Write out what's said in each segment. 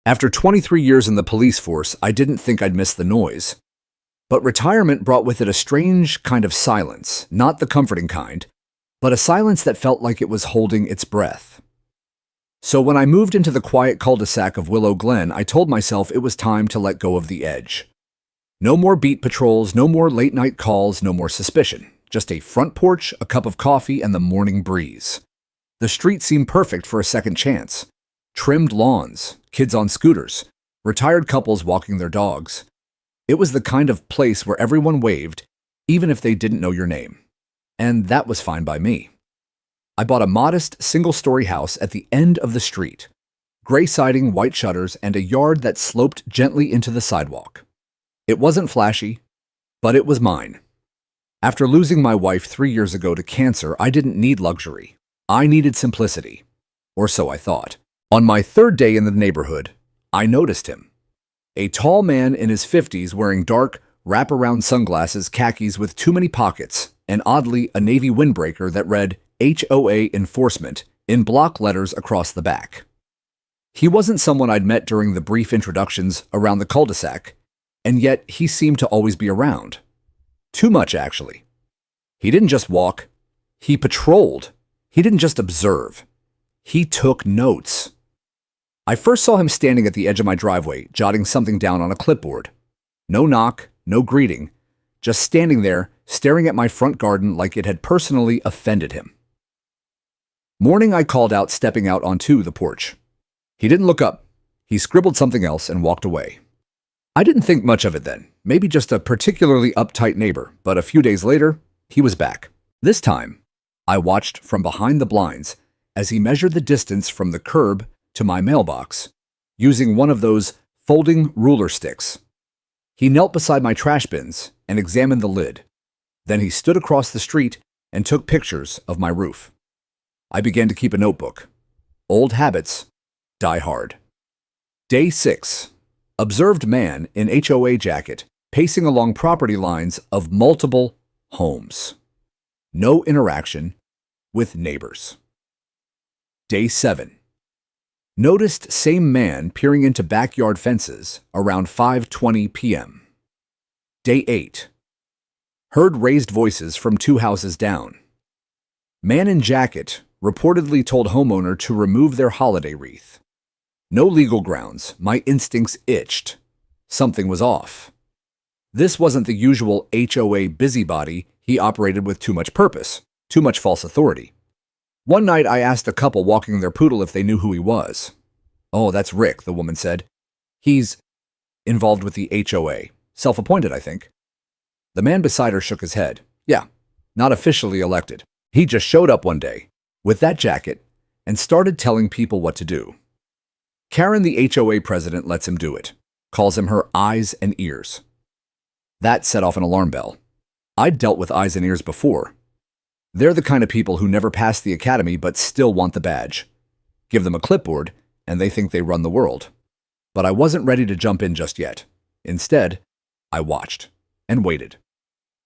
After 23 years in the police force, I didn't think I'd miss the noise. But retirement brought with it a strange kind of silence, not the comforting kind, but a silence that felt like it was holding its breath. So when I moved into the quiet cul-de-sac of Willow Glen, I told myself it was time to let go of the edge. No more beat patrols, no more late-night calls, no more suspicion. Just a front porch, a cup of coffee, and the morning breeze. The street seemed perfect for a second chance. Trimmed lawns, kids on scooters, retired couples walking their dogs. It was the kind of place where everyone waved, even if they didn't know your name. And that was fine by me. I bought a modest, single-story house at the end of the street. Gray siding, white shutters, and a yard that sloped gently into the sidewalk. It wasn't flashy, but it was mine. After losing my wife 3 years ago to cancer, I didn't need luxury. I needed simplicity. Or so I thought. On my third day in the neighborhood, I noticed him. A tall man in his 50s wearing dark, wraparound sunglasses, khakis with too many pockets, and oddly a navy windbreaker that read HOA Enforcement in block letters across the back. He wasn't someone I'd met during the brief introductions around the cul-de-sac, and yet he seemed to always be around. Too much, actually. He didn't just walk, he patrolled. He didn't just observe. He took notes. I first saw him standing at the edge of my driveway, jotting something down on a clipboard. No knock, no greeting, just standing there, staring at my front garden like it had personally offended him. Morning, I called out, stepping out onto the porch. He didn't look up. He scribbled something else and walked away. I didn't think much of it then, maybe just a particularly uptight neighbor, but a few days later, he was back. This time, I watched from behind the blinds as he measured the distance from the curb to my mailbox, using one of those folding ruler sticks. He knelt beside my trash bins and examined the lid. Then he stood across the street and took pictures of my roof. I began to keep a notebook. Old habits die hard. Day 6. Observed man in HOA jacket pacing along property lines of multiple homes. No interaction with neighbors. Day 7. Noticed same man peering into backyard fences around 5:20 p.m. Day 8. Heard raised voices from 2 houses down. Man in jacket reportedly told homeowner to remove their holiday wreath. No legal grounds. My instincts itched. Something was off. This wasn't the usual HOA busybody. He operated with too much purpose, too much false authority. One night I asked a couple walking their poodle if they knew who he was. "Oh, that's Rick," the woman said. "He's involved with the HOA. Self-appointed, I think." The man beside her shook his head. "Yeah, not officially elected. He just showed up one day with that jacket and started telling people what to do. Karen, the HOA president, lets him do it. Calls him her eyes and ears." That set off an alarm bell. I'd dealt with eyes and ears before. They're the kind of people who never passed the academy but still want the badge. Give them a clipboard, and they think they run the world. But I wasn't ready to jump in just yet. Instead, I watched and waited.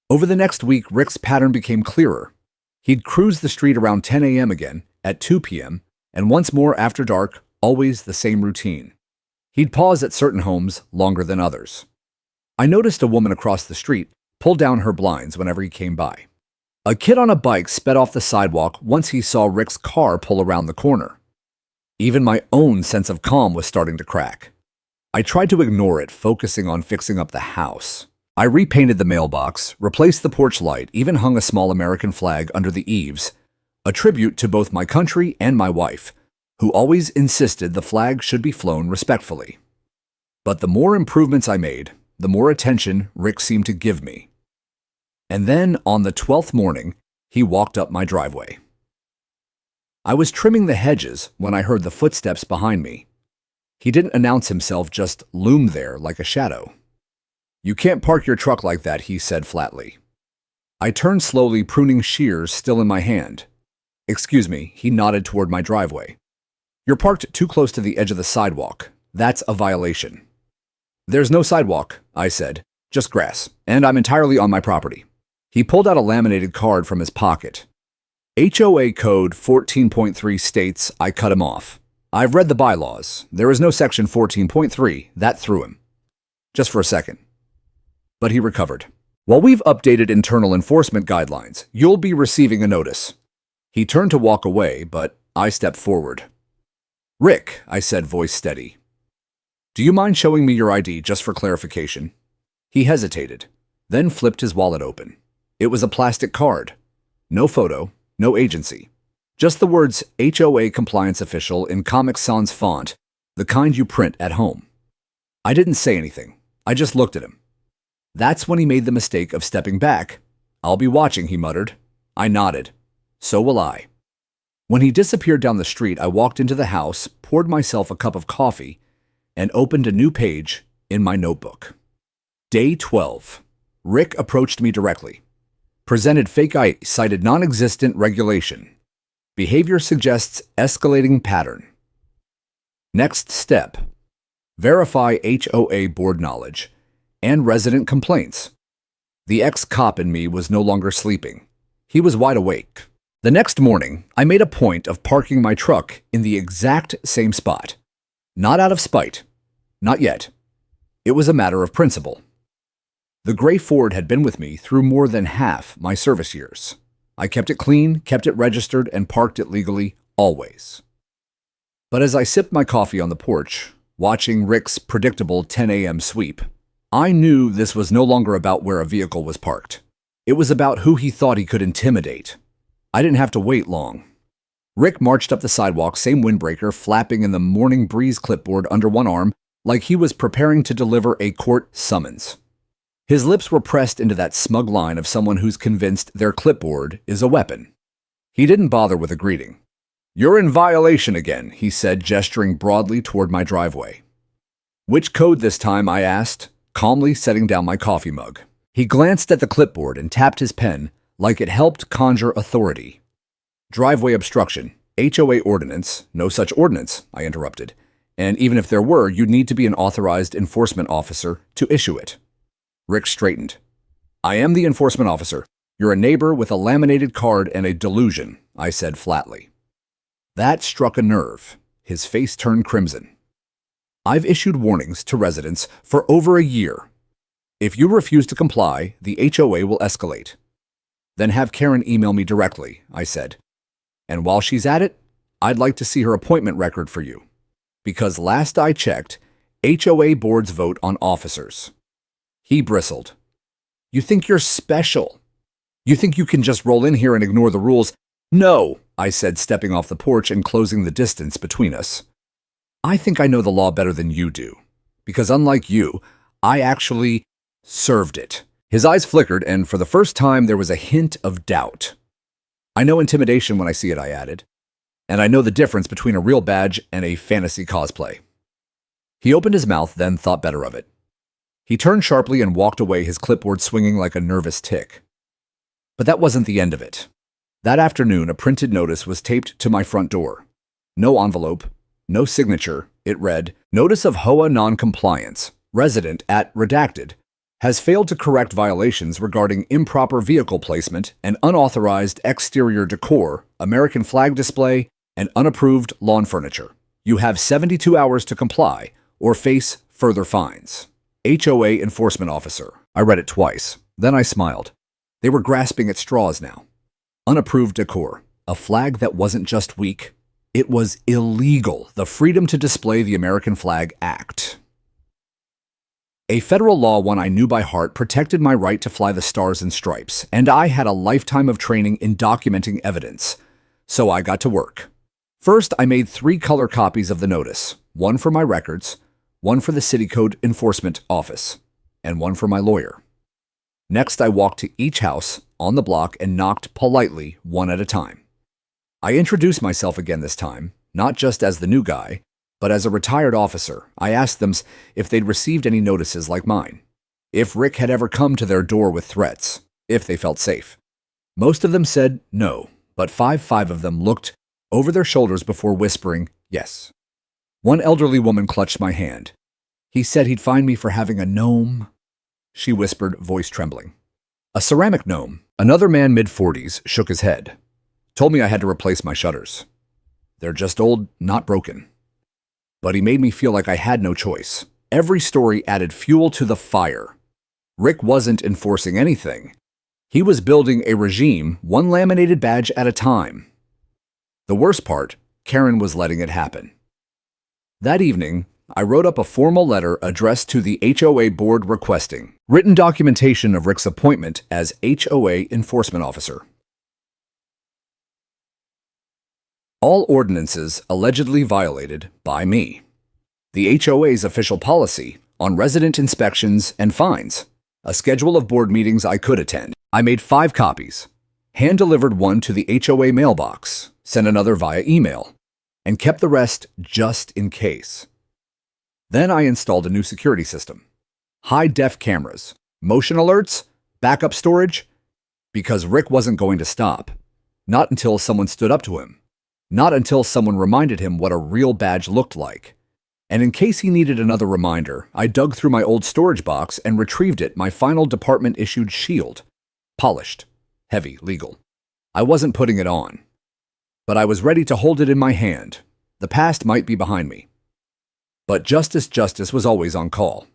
Over the next week, Rick's pattern became clearer. He'd cruise the street around 10 a.m. again, at 2 p.m., and once more after dark, always the same routine. He'd pause at certain homes longer than others. I noticed a woman across the street pull down her blinds whenever he came by. A kid on a bike sped off the sidewalk once he saw Rick's car pull around the corner. Even my own sense of calm was starting to crack. I tried to ignore it, focusing on fixing up the house. I repainted the mailbox, replaced the porch light, even hung a small American flag under the eaves, a tribute to both my country and my wife, who always insisted the flag should be flown respectfully. But the more improvements I made, the more attention Rick seemed to give me. And then, on the 12th morning, he walked up my driveway. I was trimming the hedges when I heard the footsteps behind me. He didn't announce himself, just loomed there like a shadow. "You can't park your truck like that," he said flatly. I turned slowly, pruning shears still in my hand. "Excuse me," he nodded toward my driveway. "You're parked too close to the edge of the sidewalk. That's a violation." "There's no sidewalk," I said, "just grass, and I'm entirely on my property." He pulled out a laminated card from his pocket. HOA Code 14.3 states I cut him off. I've read the bylaws. There is no section 14.3. That threw him. Just for a second. But he recovered. While we've updated internal enforcement guidelines, you'll be receiving a notice. He turned to walk away, but I stepped forward. Rick, I said, voice steady. Do you mind showing me your ID just for clarification? He hesitated, then flipped his wallet open. It was a plastic card. No photo, no agency. Just the words HOA Compliance Official in Comic Sans font, the kind you print at home. I didn't say anything. I just looked at him. That's when he made the mistake of stepping back. I'll be watching, he muttered. I nodded. So will I. When he disappeared down the street, I walked into the house, poured myself a cup of coffee, and opened a new page in my notebook. Day 12. Rick approached me directly. Presented fake ID, cited non-existent regulation. Behavior suggests escalating pattern. Next step. Verify HOA board knowledge and resident complaints. The ex-cop in me was no longer sleeping. He was wide awake. The next morning, I made a point of parking my truck in the exact same spot. Not out of spite. Not yet. It was a matter of principle. The gray Ford had been with me through more than half my service years. I kept it clean, kept it registered, and parked it legally, always. But as I sipped my coffee on the porch, watching Rick's predictable 10 a.m. sweep, I knew this was no longer about where a vehicle was parked. It was about who he thought he could intimidate. I didn't have to wait long. Rick marched up the sidewalk, same windbreaker, flapping in the morning breeze clipboard under one arm, like he was preparing to deliver a court summons. His lips were pressed into that smug line of someone who's convinced their clipboard is a weapon. He didn't bother with a greeting. You're in violation again, he said, gesturing broadly toward my driveway. Which code this time, I asked, calmly setting down my coffee mug. He glanced at the clipboard and tapped his pen like it helped conjure authority. Driveway obstruction, HOA ordinance, no such ordinance, I interrupted. And even if there were, you'd need to be an authorized enforcement officer to issue it. Rick straightened. I am the enforcement officer. You're a neighbor with a laminated card and a delusion, I said flatly. That struck a nerve. His face turned crimson. I've issued warnings to residents for over a year. If you refuse to comply, the HOA will escalate. Then have Karen email me directly, I said. And while she's at it, I'd like to see her appointment record for you. Because last I checked, HOA boards vote on officers. He bristled. You think you're special? You think you can just roll in here and ignore the rules? No, I said, stepping off the porch and closing the distance between us. I think I know the law better than you do. Because unlike you, I actually served it. His eyes flickered, and for the first time there was a hint of doubt. I know intimidation when I see it, I added. And I know the difference between a real badge and a fantasy cosplay. He opened his mouth, then thought better of it. He turned sharply and walked away, his clipboard swinging like a nervous tick. But that wasn't the end of it. That afternoon, a printed notice was taped to my front door. No envelope, no signature. It read, Notice of HOA non-compliance. Resident at redacted has failed to correct violations regarding improper vehicle placement and unauthorized exterior decor, American flag display, and unapproved lawn furniture. You have 72 hours to comply or face further fines. HOA Enforcement Officer. I read it twice. Then I smiled. They were grasping at straws now. Unapproved decor. A flag that wasn't just weak. It was illegal. The Freedom to Display the American Flag Act. A federal law, one I knew by heart, protected my right to fly the stars and stripes, and I had a lifetime of training in documenting evidence. So I got to work. First, I made 3 color copies of the notice. One for my records, one for the City Code Enforcement Office, and one for my lawyer. Next, I walked to each house on the block and knocked politely, one at a time. I introduced myself again this time, not just as the new guy, but as a retired officer. I asked them if they'd received any notices like mine, if Rick had ever come to their door with threats, if they felt safe. Most of them said no, but five of them looked over their shoulders before whispering yes. One elderly woman clutched my hand. He said he'd find me for having a gnome, she whispered, voice trembling. A ceramic gnome. Another man mid-40s shook his head. Told me I had to replace my shutters. They're just old, not broken. but he made me feel like I had no choice. Every story added fuel to the fire. Rick wasn't enforcing anything. He was building a regime, one laminated badge at a time. The worst part, Karen was letting it happen. That evening, I wrote up a formal letter addressed to the HOA board requesting written documentation of Rick's appointment as HOA enforcement officer. All ordinances allegedly violated by me. The HOA's official policy on resident inspections and fines. A schedule of board meetings I could attend. I made 5 copies, hand-delivered one to the HOA mailbox, sent another via email, and kept the rest just in case. Then I installed a new security system. High-def cameras, motion alerts, backup storage, because Rick wasn't going to stop. Not until someone stood up to him. Not until someone reminded him what a real badge looked like. And in case he needed another reminder, I dug through my old storage box and retrieved my final department-issued shield. Polished, heavy, legal. I wasn't putting it on. But I was ready to hold it in my hand. The past might be behind me. But justice was always on call.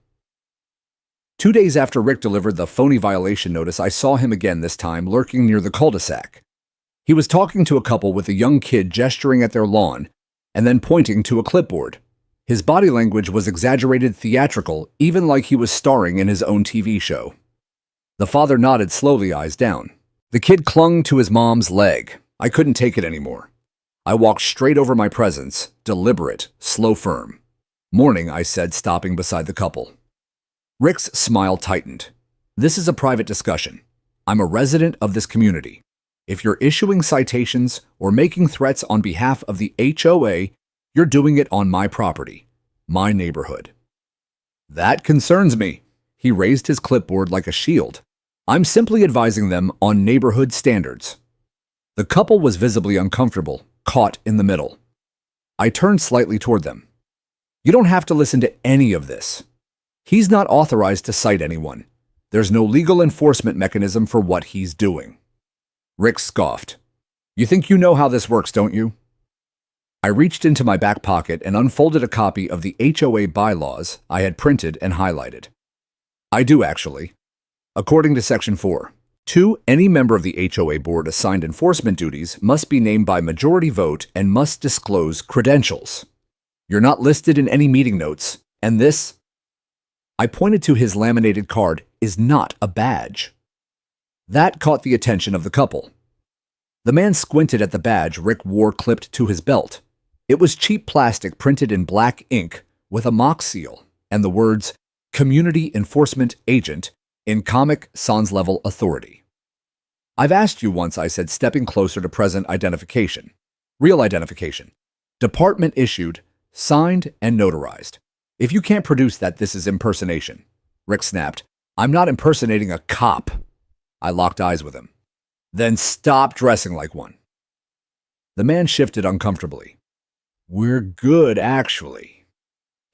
2 days after Rick delivered the phony violation notice, I saw him again, this time lurking near the cul-de-sac. He was talking to a couple with a young kid gesturing at their lawn and then pointing to a clipboard. His body language was exaggerated, theatrical, even like he was starring in his own TV show. The father nodded slowly, eyes down. The kid clung to his mom's leg. I couldn't take it anymore. I walked straight over my presence, deliberate, slow, firm. Morning, I said, stopping beside the couple. Rick's smile tightened. This is a private discussion. I'm a resident of this community. If you're issuing citations or making threats on behalf of the HOA, you're doing it on my property, my neighborhood. That concerns me. He raised his clipboard like a shield. I'm simply advising them on neighborhood standards. The couple was visibly uncomfortable, caught in the middle. I turned slightly toward them. You don't have to listen to any of this. He's not authorized to cite anyone. There's no legal enforcement mechanism for what he's doing. Rick scoffed. You think you know how this works, don't you? I reached into my back pocket and unfolded a copy of the HOA bylaws I had printed and highlighted. I do, actually. According to Section 4, 2. Any member of the HOA board assigned enforcement duties must be named by majority vote and must disclose credentials. You're not listed in any meeting notes, and this, I pointed to his laminated card, is not a badge. That caught the attention of the couple. The man squinted at the badge Rick wore clipped to his belt. It was cheap plastic printed in black ink with a mock seal and the words Community Enforcement Agent in Comic Sans level authority. I've asked you once, I said, stepping closer to present identification. Real identification. Department issued, signed, and notarized. If you can't produce that, this is impersonation. Rick snapped. I'm not impersonating a cop. I locked eyes with him. Then stop dressing like one. The man shifted uncomfortably. We're good, actually,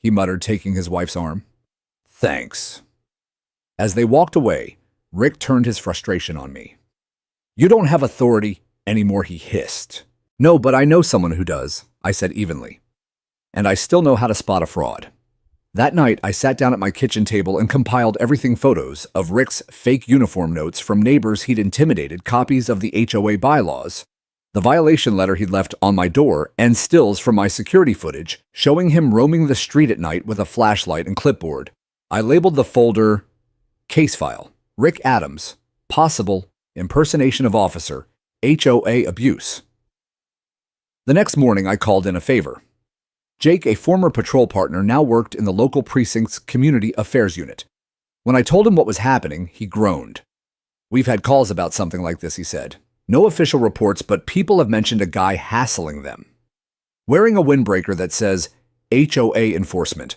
he muttered, taking his wife's arm. Thanks. As they walked away, Rick turned his frustration on me. You don't have authority anymore, he hissed. No, but I know someone who does, I said evenly. And I still know how to spot a fraud. That night, I sat down at my kitchen table and compiled everything: photos of Rick's fake uniform notes from neighbors he'd intimidated, copies of the HOA bylaws, the violation letter he'd left on my door, and stills from my security footage showing him roaming the street at night with a flashlight and clipboard. I labeled the folder Case File, Rick Adams, Possible Impersonation of Officer, HOA Abuse. The next morning, I called in a favor. Jake, a former patrol partner, now worked in the local precinct's community affairs unit. When I told him what was happening, he groaned. We've had calls about something like this, he said. No official reports, but people have mentioned a guy hassling them. Wearing a windbreaker that says HOA enforcement.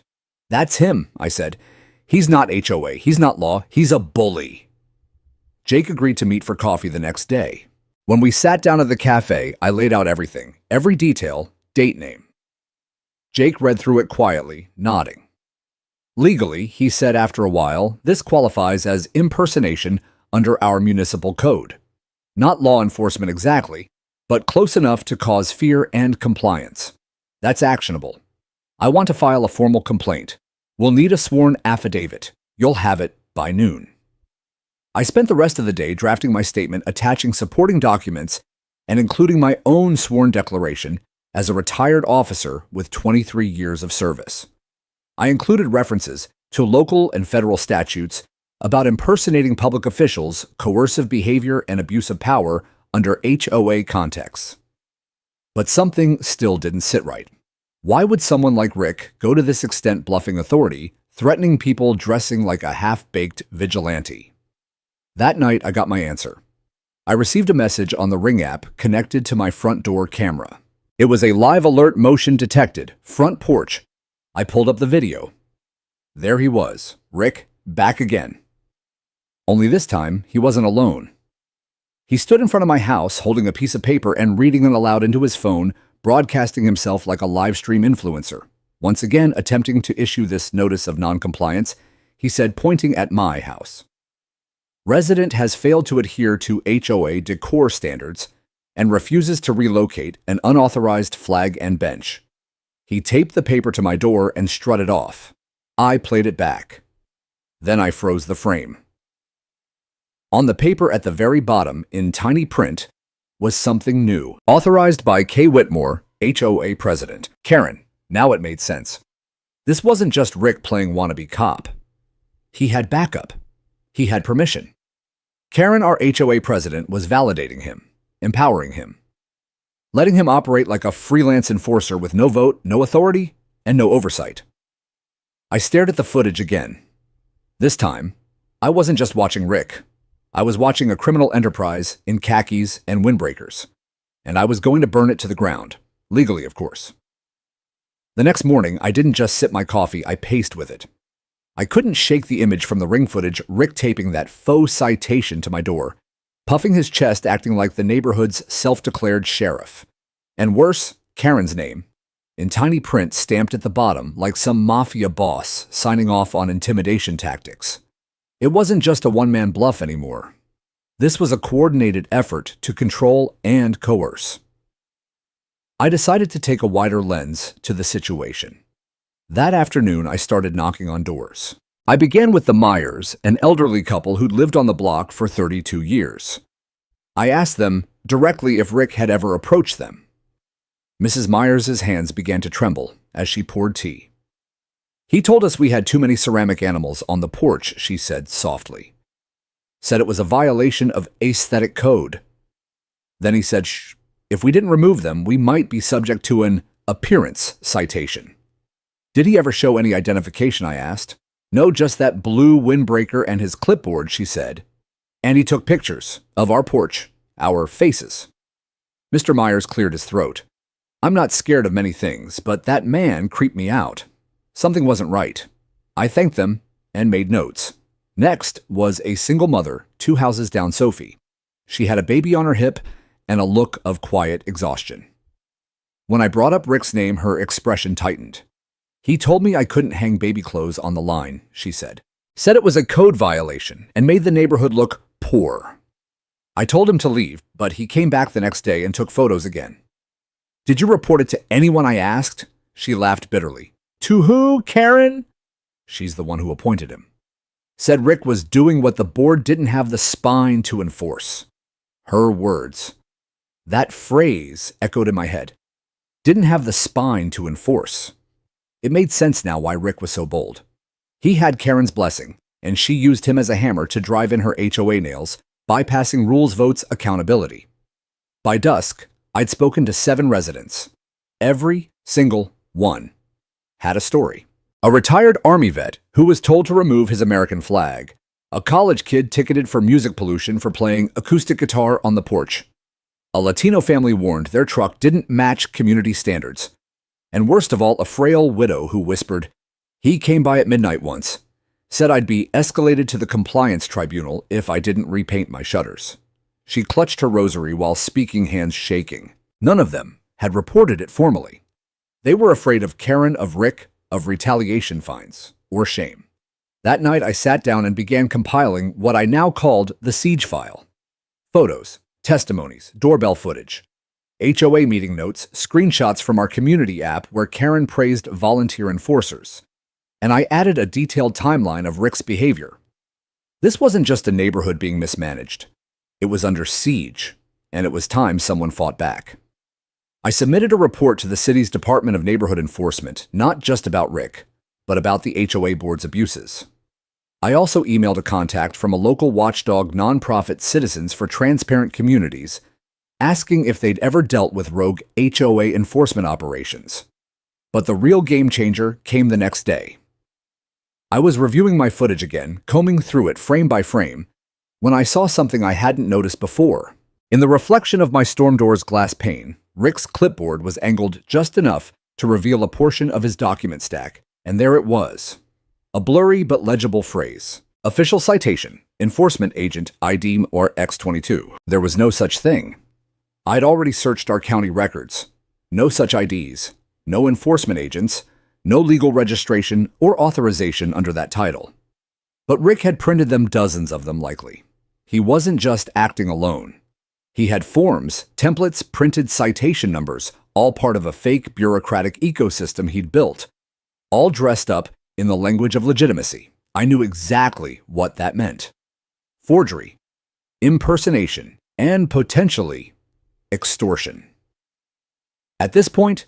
That's him, I said. He's not HOA, he's not law, he's a bully. Jake agreed to meet for coffee the next day. When we sat down at the cafe, I laid out everything, every detail, date name. Jake read through it quietly, nodding. Legally, he said after a while, this qualifies as impersonation under our municipal code. Not law enforcement exactly, but close enough to cause fear and compliance. That's actionable. I want to file a formal complaint. We'll need a sworn affidavit. You'll have it by noon. I spent the rest of the day drafting my statement, attaching supporting documents, and including my own sworn declaration as a retired officer with 23 years of service. I included references to local and federal statutes about impersonating public officials, coercive behavior, and abuse of power under HOA contexts. But something still didn't sit right. Why would someone like Rick go to this extent bluffing authority, threatening people dressing like a half-baked vigilante? That night, I got my answer. I received a message on the Ring app connected to my front door camera. It was a live alert motion detected, front porch. I pulled up the video. There he was, Rick, back again. Only this time, he wasn't alone. He stood in front of my house holding a piece of paper and reading it aloud into his phone, broadcasting himself like a live stream influencer. Once again, attempting to issue this notice of noncompliance, he said, pointing at my house. Resident has failed to adhere to HOA decor standards and refuses to relocate an unauthorized flag and bench. He taped the paper to my door and strutted off. I played it back. Then I froze the frame. On the paper at the very bottom, in tiny print, was something new. Authorized by K. Whitmore, HOA president. Karen. Now it made sense. This wasn't just Rick playing wannabe cop. He had backup. He had permission. Karen, our HOA president, was validating him, empowering him, letting him operate like a freelance enforcer with no vote, no authority, and no oversight. I stared at the footage again. This time, I wasn't just watching Rick. I was watching a criminal enterprise in khakis and windbreakers, and I was going to burn it to the ground, legally, of course. The next morning, I didn't just sip my coffee, I paced with it. I couldn't shake the image from the Ring footage, Rick taping that faux citation to my door, puffing his chest, acting like the neighborhood's self-declared sheriff. And worse, Karen's name, in tiny print stamped at the bottom like some mafia boss signing off on intimidation tactics. It wasn't just a one-man bluff anymore. This was a coordinated effort to control and coerce. I decided to take a wider lens to the situation. That afternoon, I started knocking on doors. I began with the Myers, an elderly couple who'd lived on the block for 32 years. I asked them directly if Rick had ever approached them. Mrs. Myers' hands began to tremble as she poured tea. He told us we had too many ceramic animals on the porch, she said softly. Said it was a violation of aesthetic code. Then he said, shh, if we didn't remove them, we might be subject to an appearance citation. Did he ever show any identification, I asked. No, just that blue windbreaker and his clipboard, she said. And he took pictures of our porch, our faces. Mr. Myers cleared his throat. I'm not scared of many things, but that man creeped me out. Something wasn't right. I thanked them and made notes. Next was a single mother, 2 houses down Sophie. She had a baby on her hip and a look of quiet exhaustion. When I brought up Rick's name, her expression tightened. He told me I couldn't hang baby clothes on the line, she said. Said it was a code violation and made the neighborhood look poor. I told him to leave, but he came back the next day and took photos again. Did you report it to anyone, I asked? She laughed bitterly. To who, Karen? She's the one who appointed him. Said Rick was doing what the board didn't have the spine to enforce. Her words. That phrase echoed in my head. Didn't have the spine to enforce. It made sense now why Rick was so bold. He had Karen's blessing, and she used him as a hammer to drive in her HOA nails, bypassing rules votes accountability. By dusk, I'd spoken to 7 residents. Every single one had a story. A retired Army vet who was told to remove his American flag. A college kid ticketed for music pollution for playing acoustic guitar on the porch. A Latino family warned their truck didn't match community standards. And worst of all, a frail widow who whispered, he came by at midnight once, said I'd be escalated to the compliance tribunal if I didn't repaint my shutters. She clutched her rosary while speaking, hands shaking. None of them had reported it formally. They were afraid of Karen, of Rick, of retaliation fines, or shame. That night, I sat down and began compiling what I now called the siege file. Photos, testimonies, doorbell footage. HOA meeting notes, screenshots from our community app where Karen praised volunteer enforcers. And I added a detailed timeline of Rick's behavior. This wasn't just a neighborhood being mismanaged. It was under siege, and it was time someone fought back. I submitted a report to the city's Department of Neighborhood Enforcement, not just about Rick, but about the HOA board's abuses. I also emailed a contact from a local watchdog nonprofit Citizens for Transparent Communities, asking if they'd ever dealt with rogue HOA enforcement operations. But the real game changer came the next day. I was reviewing my footage again, combing through it frame by frame, when I saw something I hadn't noticed before. In the reflection of my storm door's glass pane, Rick's clipboard was angled just enough to reveal a portion of his document stack, and there it was. A blurry but legible phrase. Official citation, enforcement agent ID or X22. There was no such thing. I'd already searched our county records. No such IDs, no enforcement agents, no legal registration or authorization under that title. But Rick had printed them, dozens of them likely. He wasn't just acting alone. He had forms, templates, printed citation numbers, all part of a fake bureaucratic ecosystem he'd built, all dressed up in the language of legitimacy. I knew exactly what that meant. Forgery, impersonation, and potentially extortion. At this point,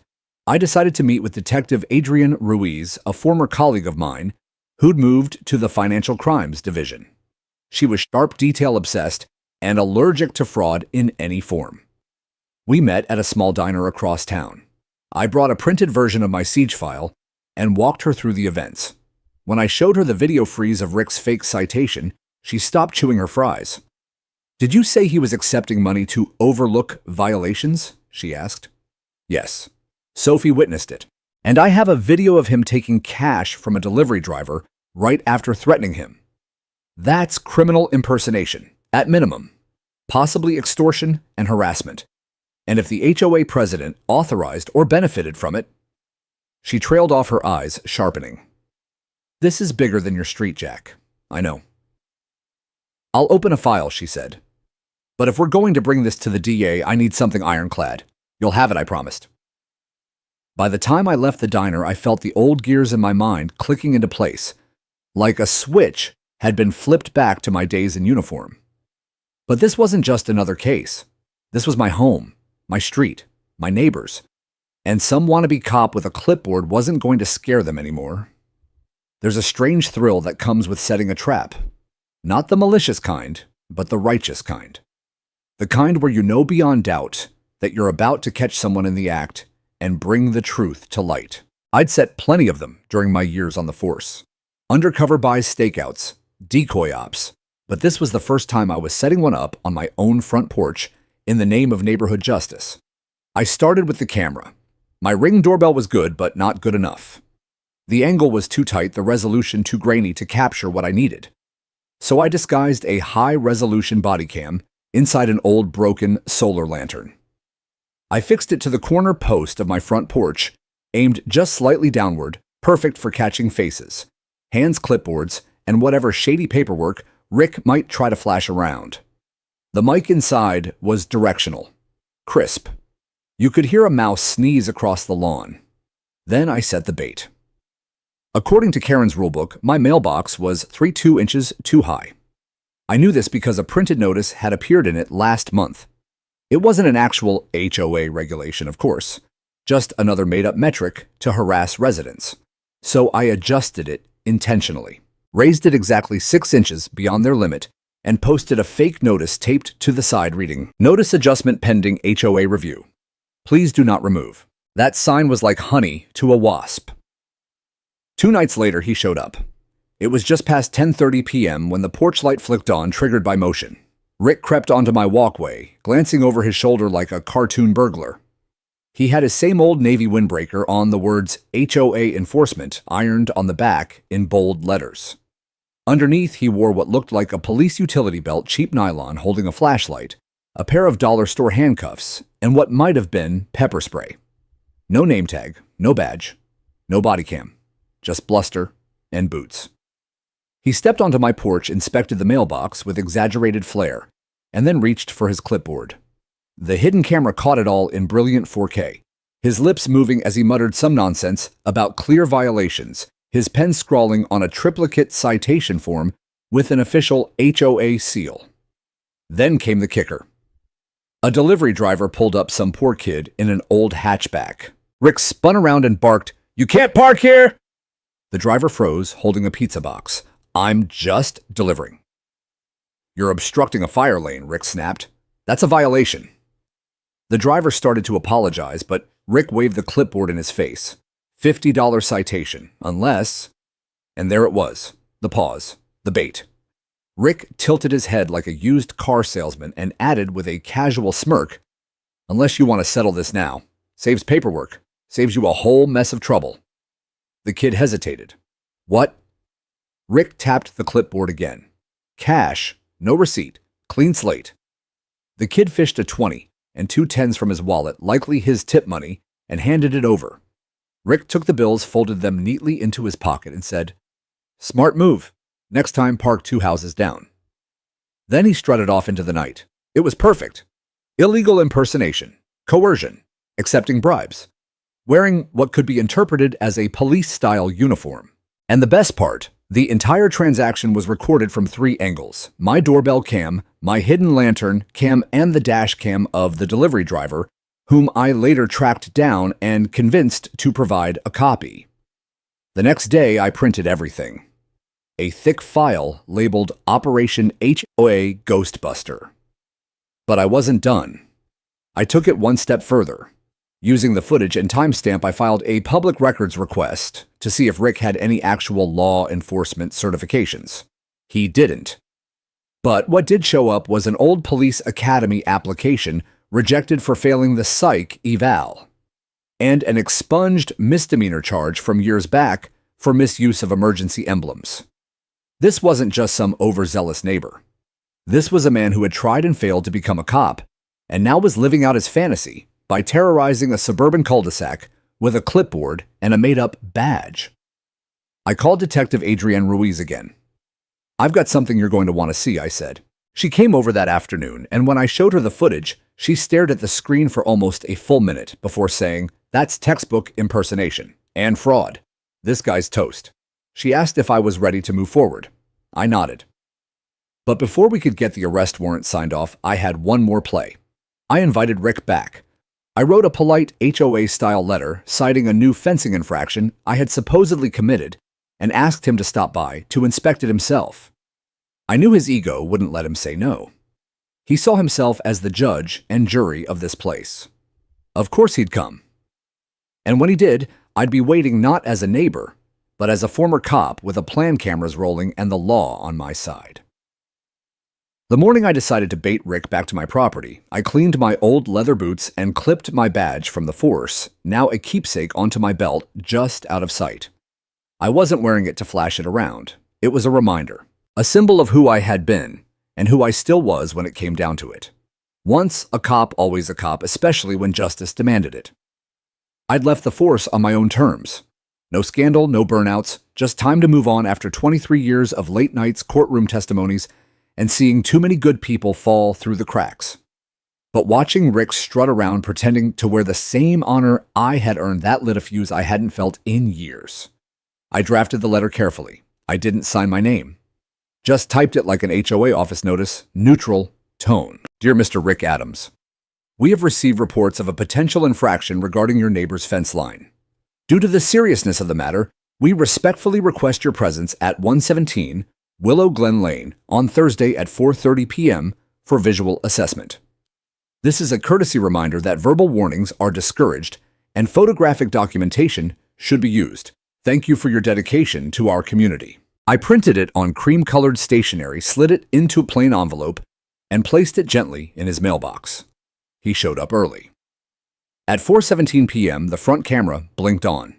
I decided to meet with Detective Adrienne Ruiz, a former colleague of mine, who'd moved to the Financial Crimes Division. She was sharp, detail-obsessed, and allergic to fraud in any form. We met at a small diner across town. I brought a printed version of my siege file and walked her through the events. When I showed her the video freeze of Rick's fake citation, she stopped chewing her fries. "Did you say he was accepting money to overlook violations?" she asked. "Yes." Sophie witnessed it. "And I have a video of him taking cash from a delivery driver right after threatening him. That's criminal impersonation, at minimum, possibly extortion and harassment. And if the HOA president authorized or benefited from it..." She trailed off, her eyes sharpening. "This is bigger than your street, Jack. I know." "I'll open a file," she said. "But if we're going to bring this to the DA, I need something ironclad. You'll have it, I promised." By the time I left the diner, I felt the old gears in my mind clicking into place, like a switch had been flipped back to my days in uniform. But this wasn't just another case. This was my home, my street, my neighbors, and some wannabe cop with a clipboard wasn't going to scare them anymore. There's a strange thrill that comes with setting a trap. Not the malicious kind, but the righteous kind. The kind where you know beyond doubt that you're about to catch someone in the act and bring the truth to light. I'd set plenty of them during my years on the force. Undercover buys, stakeouts, decoy ops. But this was the first time I was setting one up on my own front porch in the name of neighborhood justice. I started with the camera. My Ring doorbell was good, but not good enough. The angle was too tight, the resolution too grainy to capture what I needed. So I disguised a high-resolution body cam inside an old broken solar lantern. I fixed it to the corner post of my front porch, aimed just slightly downward, perfect for catching faces, hands, clipboards, and whatever shady paperwork Rick might try to flash around. The mic inside was directional, crisp. You could hear a mouse sneeze across the lawn. Then I set the bait. According to Karen's rulebook, my mailbox was 3.2 inches too high. I knew this because a printed notice had appeared in it last month. It wasn't an actual HOA regulation, of course, just another made-up metric to harass residents. So I adjusted it intentionally, raised it exactly 6 inches beyond their limit, and posted a fake notice taped to the side reading, "Notice adjustment pending HOA review. Please do not remove." That sign was like honey to a wasp. 2 nights later, he showed up. It was just past 10:30 p.m. when the porch light flicked on, triggered by motion. Rick crept onto my walkway, glancing over his shoulder like a cartoon burglar. He had his same old Navy windbreaker on, the words HOA enforcement ironed on the back in bold letters. Underneath, he wore what looked like a police utility belt, cheap nylon holding a flashlight, a pair of dollar store handcuffs, and what might have been pepper spray. No name tag, no badge, no body cam, just bluster and boots. He stepped onto my porch, inspected the mailbox with exaggerated flair, and then reached for his clipboard. The hidden camera caught it all in brilliant 4K, his lips moving as he muttered some nonsense about clear violations, his pen scrawling on a triplicate citation form with an official HOA seal. Then came the kicker. A delivery driver pulled up some poor kid in an old hatchback. Rick spun around and barked, "You can't park here!" The driver froze, holding a pizza box. "I'm just delivering." "You're obstructing a fire lane," Rick snapped. "That's a violation." The driver started to apologize, but Rick waved the clipboard in his face. $50 citation, unless... And there it was, the pause, the bait. Rick tilted his head like a used car salesman and added with a casual smirk, "Unless you want to settle this now. Saves paperwork. Saves you a whole mess of trouble." The kid hesitated. "What?" Rick tapped the clipboard again. "Cash, no receipt, clean slate." The kid fished a 20 and 2 10s from his wallet, likely his tip money, and handed it over. Rick took the bills, folded them neatly into his pocket, and said, "Smart move. Next time, park 2 houses down." Then he strutted off into the night. It was perfect. Illegal impersonation, coercion, accepting bribes, wearing what could be interpreted as a police-style uniform. And the best part, the entire transaction was recorded from 3 angles: my doorbell cam, my hidden lantern cam, and the dash cam of the delivery driver, whom I later tracked down and convinced to provide a copy. The next day, I printed everything. A thick file labeled Operation HOA Ghostbuster. But I wasn't done. I took it one step further. Using the footage and timestamp, I filed a public records request to see if Rick had any actual law enforcement certifications. He didn't. But what did show up was an old police academy application rejected for failing the psych eval, and an expunged misdemeanor charge from years back for misuse of emergency emblems. This wasn't just some overzealous neighbor. This was a man who had tried and failed to become a cop, and now was living out his fantasy by terrorizing a suburban cul-de-sac with a clipboard and a made-up badge. I called Detective Adrienne Ruiz again. "I've got something you're going to want to see," I said. She came over that afternoon, and when I showed her the footage, she stared at the screen for almost a full minute before saying, "That's textbook impersonation and fraud. This guy's toast." She asked if I was ready to move forward. I nodded. But before we could get the arrest warrant signed off, I had one more play. I invited Rick back. I wrote a polite HOA-style letter citing a new fencing infraction I had supposedly committed and asked him to stop by to inspect it himself. I knew his ego wouldn't let him say no. He saw himself as the judge and jury of this place. Of course he'd come. And when he did, I'd be waiting not as a neighbor, but as a former cop with a plan cameras rolling and the law on my side. The morning I decided to bait Rick back to my property, I cleaned my old leather boots and clipped my badge from the force, now a keepsake, onto my belt just out of sight. I wasn't wearing it to flash it around. It was a reminder, a symbol of who I had been and who I still was when it came down to it. Once a cop, always a cop, especially when justice demanded it. I'd left the force on my own terms. No scandal, no burnouts, just time to move on after 23 years of late nights, courtroom testimonies, and seeing too many good people fall through the cracks. But watching Rick strut around pretending to wear the same honor I had earned, that lit a fuse I hadn't felt in years. I drafted the letter carefully. I didn't sign my name. Just typed it like an HOA office notice, neutral tone. "Dear Mr. Rick Adams, we have received reports of a potential infraction regarding your neighbor's fence line. Due to the seriousness of the matter, we respectfully request your presence at 117 Willow Glen Lane on Thursday at 4:30 p.m. for visual assessment. This is a courtesy reminder that verbal warnings are discouraged and photographic documentation should be used. Thank you for your dedication to our community." I printed it on cream-colored stationery, slid it into a plain envelope, and placed it gently in his mailbox. He showed up early. At 4:17 p.m., the front camera blinked on.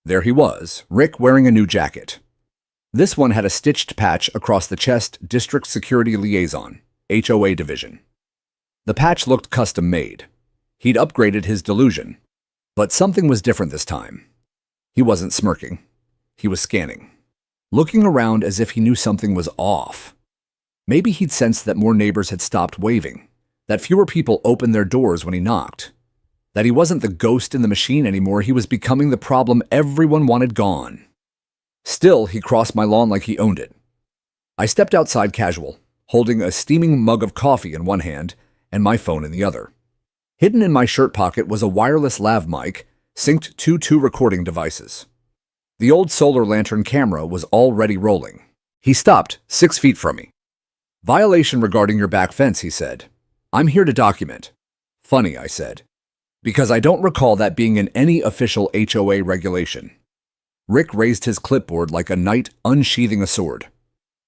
There he was, Rick, wearing a new jacket. This one had a stitched patch across the chest, District Security Liaison, HOA Division. The patch looked custom-made. He'd upgraded his delusion. But something was different this time. He wasn't smirking. He was scanning, looking around as if he knew something was off. Maybe he'd sensed that more neighbors had stopped waving, that fewer people opened their doors when he knocked, that he wasn't the ghost in the machine anymore, he was becoming the problem everyone wanted gone. Still, he crossed my lawn like he owned it. I stepped outside casual, holding a steaming mug of coffee in one hand and my phone in the other. Hidden in my shirt pocket was a wireless lav mic synced to two recording devices. The old solar lantern camera was already rolling. He stopped 6 feet from me. "Violation regarding your back fence," he said. "I'm here to document." "Funny," I said, "because I don't recall that being in any official HOA regulation." Rick raised his clipboard like a knight unsheathing a sword.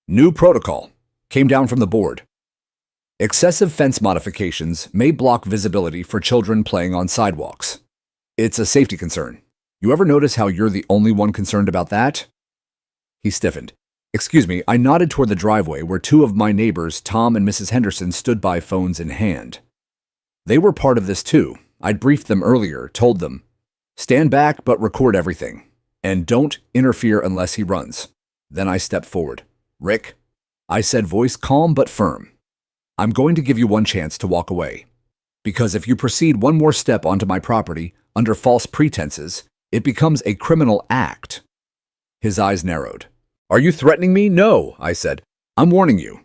"New protocol. Came down from the board. Excessive fence modifications may block visibility for children playing on sidewalks. It's a safety concern. You ever notice how you're the only one concerned about that?" He stiffened. "Excuse me," I nodded toward the driveway where two of my neighbors, Tom and Mrs. Henderson, stood by, phones in hand. They were part of this too. I'd briefed them earlier, told them, "Stand back but record everything. And don't interfere unless he runs." Then I stepped forward. "Rick," I said, voice calm but firm, "I'm going to give you one chance to walk away. Because if you proceed one more step onto my property under false pretenses, it becomes a criminal act." His eyes narrowed. "Are you threatening me?" "No," I said. "I'm warning you.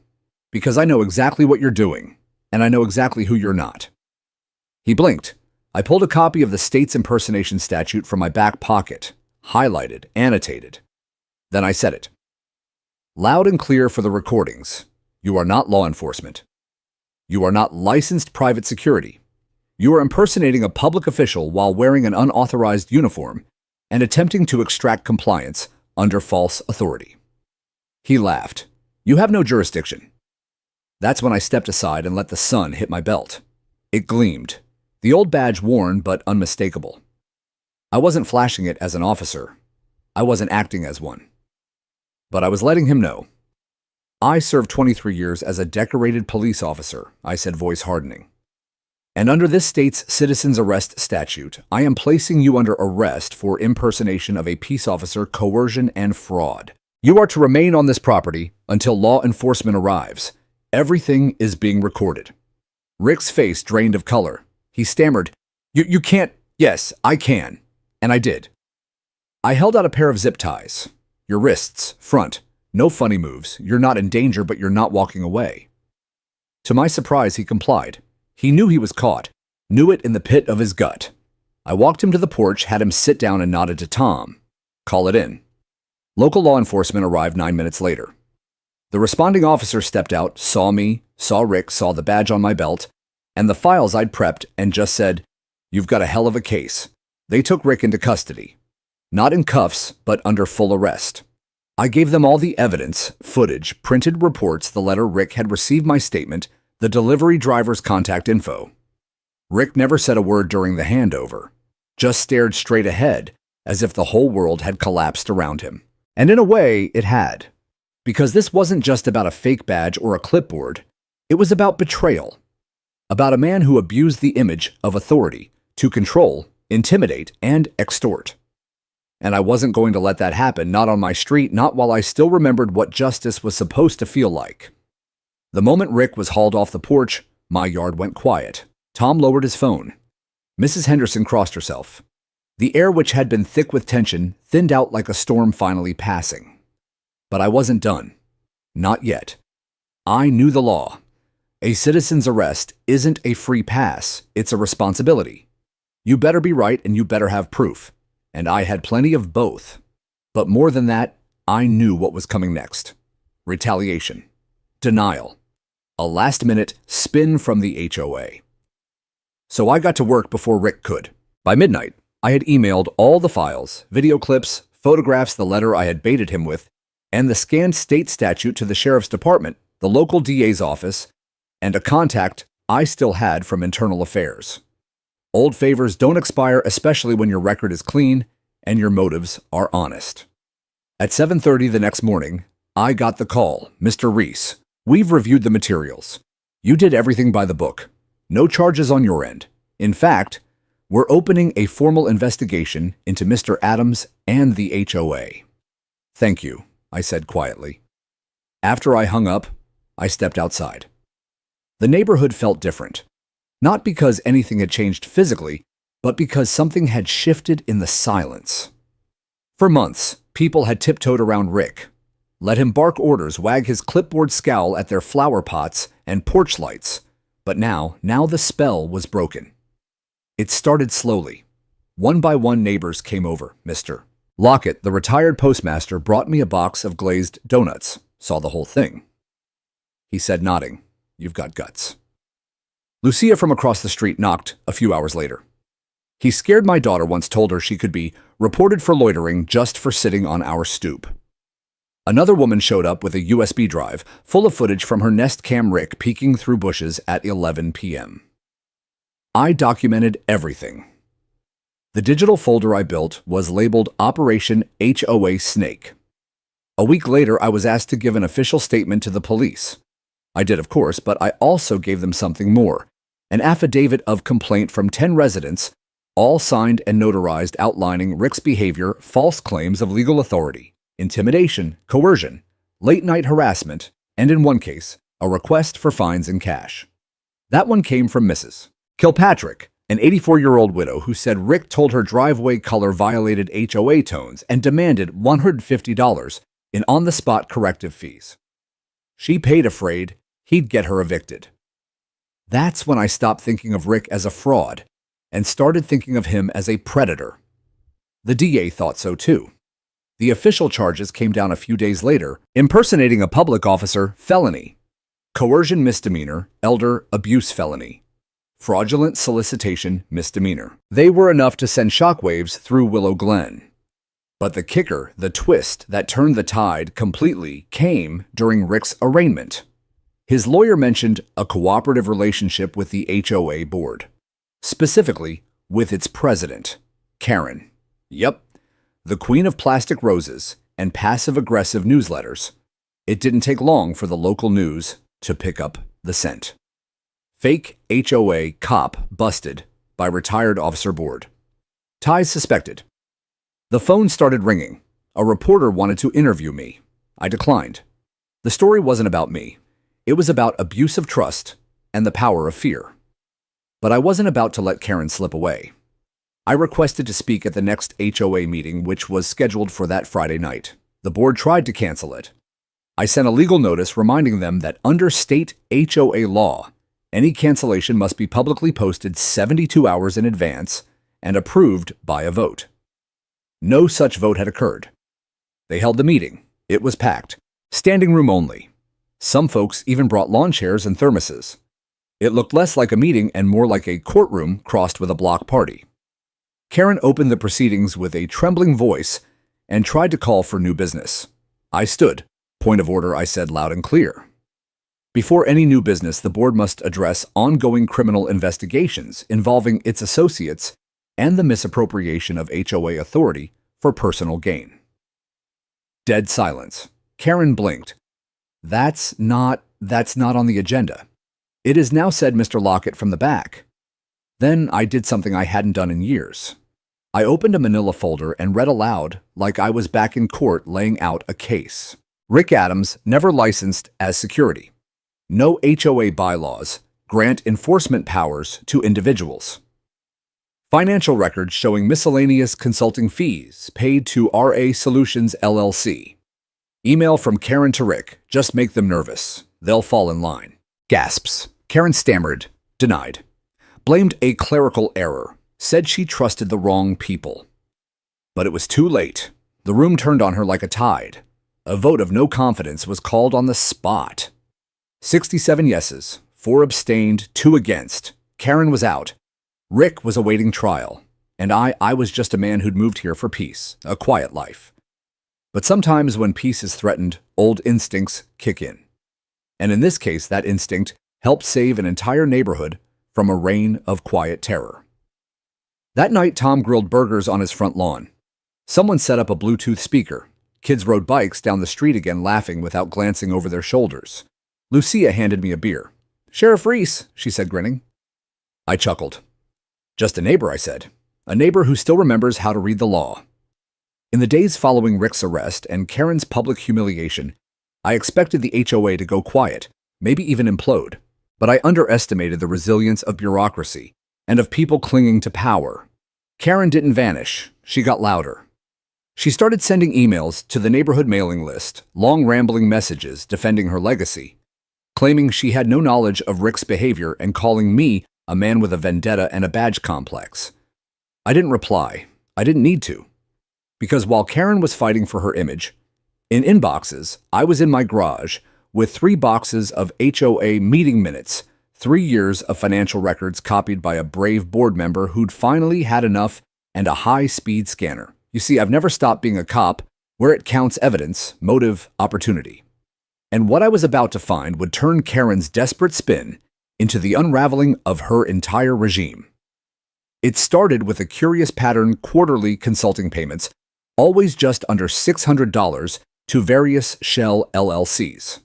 Because I know exactly what you're doing, and I know exactly who you're not." He blinked. I pulled a copy of the state's impersonation statute from my back pocket, highlighted, annotated. Then I said it. "Loud and clear for the recordings. You are not law enforcement. You are not licensed private security. You are impersonating a public official while wearing an unauthorized uniform and attempting to extract compliance under false authority." He laughed. "You have no jurisdiction." That's when I stepped aside and let the sun hit my belt. It gleamed, the old badge worn but unmistakable. I wasn't flashing it as an officer. I wasn't acting as one. But I was letting him know. "I served 23 years as a decorated police officer," I said, voice hardening. "And under this state's citizen's arrest statute, I am placing you under arrest for impersonation of a peace officer, coercion, and fraud. You are to remain on this property until law enforcement arrives. Everything is being recorded." Rick's face drained of color. He stammered, You can't." "Yes, I can." And I did. I held out a pair of zip ties. "Your wrists, front. No funny moves. You're not in danger, but you're not walking away." To my surprise, he complied. He knew he was caught, knew it in the pit of his gut. I walked him to the porch, had him sit down, and nodded to Tom. "Call it in." Local law enforcement arrived 9 minutes later. The responding officer stepped out, saw me, saw Rick, saw the badge on my belt, and the files I'd prepped, and just said, "You've got a hell of a case." They took Rick into custody. Not in cuffs, but under full arrest. I gave them all the evidence, footage, printed reports, the letter Rick had received my statement, the delivery driver's contact info. Rick never said a word during the handover, just stared straight ahead, as if the whole world had collapsed around him. And in a way, it had. Because this wasn't just about a fake badge or a clipboard. It was about betrayal. About a man who abused the image of authority to control, intimidate, and extort. And I wasn't going to let that happen, not on my street, not while I still remembered what justice was supposed to feel like. The moment Rick was hauled off the porch, my yard went quiet. Tom lowered his phone. Mrs. Henderson crossed herself. The air, which had been thick with tension, thinned out like a storm finally passing. But I wasn't done. Not yet. I knew the law. A citizen's arrest isn't a free pass, it's a responsibility. You better be right and you better have proof. And I had plenty of both. But more than that, I knew what was coming next. Retaliation. Denial. A last-minute spin from the HOA. So I got to work before Rick could. By midnight, I had emailed all the files, video clips, photographs, the letter I had baited him with, and the scanned state statute to the sheriff's department, the local DA's office, and a contact I still had from internal affairs. Old favors don't expire, especially when your record is clean and your motives are honest. At 7:30 the next morning, I got the call. "Mr. Reese, we've reviewed the materials. You did everything by the book. No charges on your end. In fact, we're opening a formal investigation into Mr. Adams and the HOA." "Thank you," I said quietly. After I hung up, I stepped outside. The neighborhood felt different. Not because anything had changed physically, but because something had shifted in the silence. For months, people had tiptoed around Rick, let him bark orders, wag his clipboard scowl at their flower pots and porch lights. But now the spell was broken. It started slowly. One by one, neighbors came over. Mr. Lockett, the retired postmaster, brought me a box of glazed donuts. Saw the whole thing. He said, nodding, "You've got guts." Lucia from across the street knocked a few hours later. "He scared my daughter once, told her she could be reported for loitering just for sitting on our stoop." Another woman showed up with a USB drive full of footage from her Nest Cam Rick peeking through bushes at 11 p.m. I documented everything. The digital folder I built was labeled Operation HOA Snake. A week later, I was asked to give an official statement to the police. I did, of course, but I also gave them something more, an affidavit of complaint from 10 residents, all signed and notarized, outlining Rick's behavior, false claims of legal authority, intimidation, coercion, late-night harassment, and in one case, a request for fines in cash. That one came from Mrs. Kilpatrick, an 84-year-old widow who said Rick told her driveway color violated HOA tones and demanded $150 in on-the-spot corrective fees. She paid, afraid he'd get her evicted. That's when I stopped thinking of Rick as a fraud and started thinking of him as a predator. The DA thought so too. The official charges came down a few days later: impersonating a public officer, felony; coercion, misdemeanor; elder abuse, felony; fraudulent solicitation, misdemeanor. They were enough to send shockwaves through Willow Glen. But the kicker, the twist that turned the tide completely, came during Rick's arraignment. His lawyer mentioned a cooperative relationship with the HOA board, specifically with its president, Karen. Yep, the queen of plastic roses and passive-aggressive newsletters. It didn't take long for the local news to pick up the scent. Fake HOA cop busted by retired officer board. Ties suspected. The phone started ringing. A reporter wanted to interview me. I declined. The story wasn't about me. It was about abuse of trust and the power of fear. But I wasn't about to let Karen slip away. I requested to speak at the next HOA meeting, which was scheduled for that Friday night. The board tried to cancel it. I sent a legal notice reminding them that under state HOA law, any cancellation must be publicly posted 72 hours in advance and approved by a vote. No such vote had occurred. They held the meeting. It was packed. Standing room only. Some folks even brought lawn chairs and thermoses. It looked less like a meeting and more like a courtroom crossed with a block party. Karen opened the proceedings with a trembling voice and tried to call for new business. I stood. "Point of order," I said loud and clear. Before any new business, the board must address ongoing criminal investigations involving its associates and the misappropriation of HOA authority for personal gain. Dead silence. Karen blinked. That's not on the agenda." "It is now," said Mr. Lockett from the back. Then I did something I hadn't done in years. I opened a manila folder and read aloud like I was back in court laying out a case. Rick Adams, never licensed as security. No HOA bylaws grant enforcement powers to individuals. Financial records showing miscellaneous consulting fees paid to RA Solutions LLC. Email from Karen to Rick. "Just make them nervous. They'll fall in line." Gasps. Karen stammered, denied. Blamed a clerical error. Said she trusted the wrong people. But it was too late. The room turned on her like a tide. A vote of no confidence was called on the spot. 67 yeses, 4 abstained, 2 against. Karen was out. Rick was awaiting trial. And I was just a man who'd moved here for peace, a quiet life. But sometimes when peace is threatened, old instincts kick in. And in this case, that instinct helped save an entire neighborhood from a reign of quiet terror. That night, Tom grilled burgers on his front lawn. Someone set up a Bluetooth speaker. Kids rode bikes down the street again, laughing without glancing over their shoulders. Lucia handed me a beer. "Sheriff Reese," she said, grinning. I chuckled. "Just a neighbor," I said. "A neighbor who still remembers how to read the law." In the days following Rick's arrest and Karen's public humiliation, I expected the HOA to go quiet, maybe even implode. But I underestimated the resilience of bureaucracy and of people clinging to power. Karen didn't vanish. She got louder. She started sending emails to the neighborhood mailing list, long rambling messages defending her legacy, claiming she had no knowledge of Rick's behavior and calling me a man with a vendetta and a badge complex. I didn't reply. I didn't need to. Because while Karen was fighting for her image, in inboxes, I was in my garage with 3 boxes of HOA meeting minutes, 3 years of financial records copied by a brave board member who'd finally had enough, and a high-speed scanner. You see, I've never stopped being a cop where it counts evidence, motive, opportunity. And what I was about to find would turn Karen's desperate spin into the unraveling of her entire regime. It started with a curious pattern: quarterly consulting payments, always just under $600 to various shell LLCs.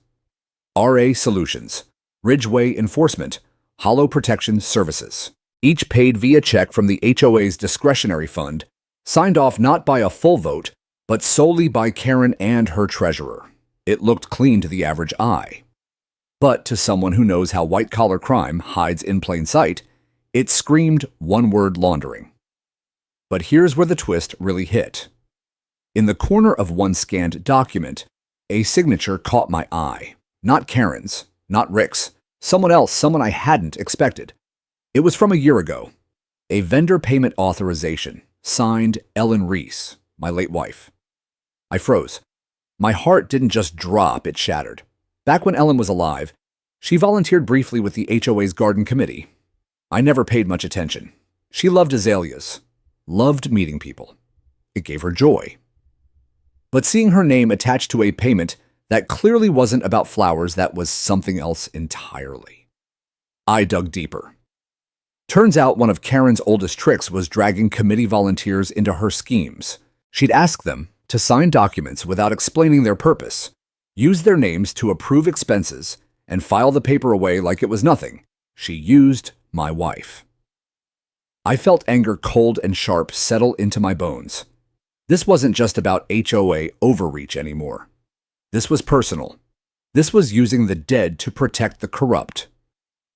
RA Solutions, Ridgeway Enforcement, Hollow Protection Services. Each paid via check from the HOA's discretionary fund, signed off not by a full vote, but solely by Karen and her treasurer. It looked clean to the average eye. But to someone who knows how white-collar crime hides in plain sight, it screamed one-word: laundering. But here's where the twist really hit. In the corner of one scanned document, a signature caught my eye. Not Karen's, not Rick's, someone else, someone I hadn't expected. It was from a year ago. A vendor payment authorization, signed Ellen Reese, my late wife. I froze. My heart didn't just drop, it shattered. Back when Ellen was alive, she volunteered briefly with the HOA's garden committee. I never paid much attention. She loved azaleas, loved meeting people. It gave her joy. But seeing her name attached to a payment that clearly wasn't about flowers, that was something else entirely. I dug deeper. Turns out one of Karen's oldest tricks was dragging committee volunteers into her schemes. She'd ask them to sign documents without explaining their purpose, use their names to approve expenses, and file the paper away like it was nothing. She used my wife. I felt anger, cold and sharp, settle into my bones. This wasn't just about HOA overreach anymore. This was personal. This was using the dead to protect the corrupt.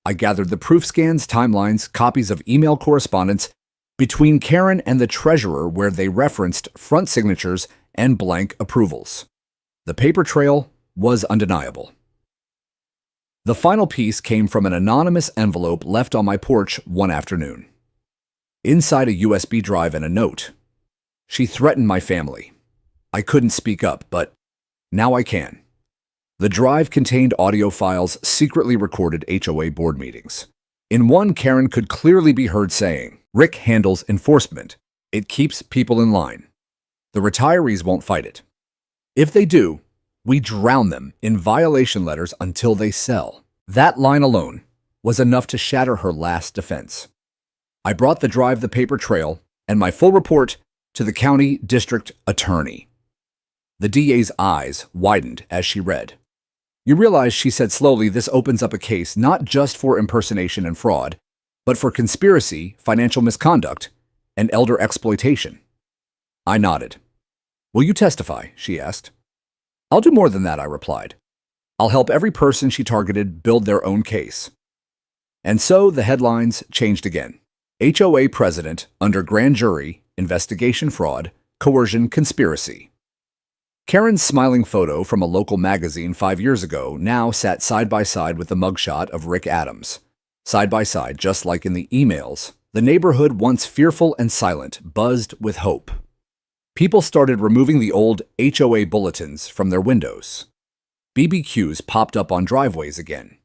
I gathered the proof scans, timelines, copies of email correspondence between Karen and the treasurer where they referenced front signatures and blank approvals. The paper trail was undeniable. The final piece came from an anonymous envelope left on my porch one afternoon. Inside a USB drive and a note. She threatened my family. I couldn't speak up, but now I can. The drive contained audio files secretly recorded HOA board meetings. In one, Karen could clearly be heard saying, "Rick handles enforcement. It keeps people in line. The retirees won't fight it. If they do, we drown them in violation letters until they sell." That line alone was enough to shatter her last defense. I brought the drive, the paper trail, and my full report to the county district attorney. The DA's eyes widened as she read. "You realize," she said slowly, "this opens up a case not just for impersonation and fraud, but for conspiracy, financial misconduct, and elder exploitation." I nodded. "Will you testify?" she asked. "I'll do more than that," I replied. "I'll help every person she targeted build their own case." And so the headlines changed again. HOA president under grand jury, investigation fraud, coercion conspiracy. Karen's smiling photo from a local magazine 5 years ago now sat side by side with the mugshot of Rick Adams. Side by side, just like in the emails, the neighborhood, once fearful and silent, buzzed with hope. People started removing the old HOA bulletins from their windows. BBQs popped up on driveways again.